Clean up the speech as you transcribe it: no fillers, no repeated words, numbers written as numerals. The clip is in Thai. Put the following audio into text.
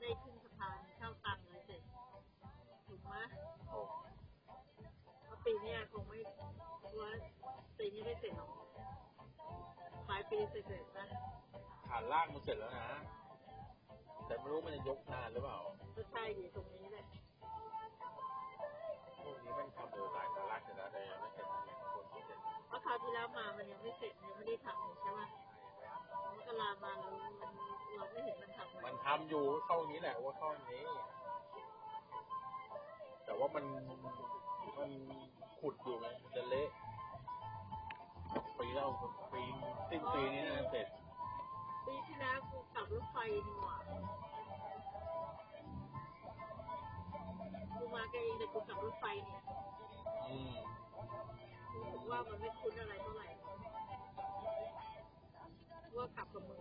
ได้ขึ้นสะพานเข้าตังเลยเสร็จถูกไหมโอ้เพราะปีนี้คงไม่ว่าปีนี้ไม่เสร็จหรอกปลายปีเสร็จนะฐานล่างมันเสร็จแล้วนะแต่ไม่รู้มันจะยกนานหรือเปล่าก็ใช่ดิตรงนี้แหละพวกนี้ไม่ทำโดยสายฐานล่างเสร็จแล้วแต่ยังไม่เสร็จคนที่เสร็จเพราะคราวที่แล้วมามันยังไม่เสร็จยังไม่ได้ทำใช่ไหมมันก็ลามาแล้วเราไม่เห็นมันทำมันทำอยู่เข้านี้แหละว่าเข้านี้แต่ว่ามันขุดอยู่ไงมันจะเละปีแล้วปีสิ้นปีนี้น่าจะเสร็จปีที่แล้วกูกลับรถไฟดีกว่ากูมาแกเองแต่กูกลับรถไฟเนี่ยรู้สึกว่ามันไม่คุ้นอะไรเท่าไหร่ว่ากลับกับมึง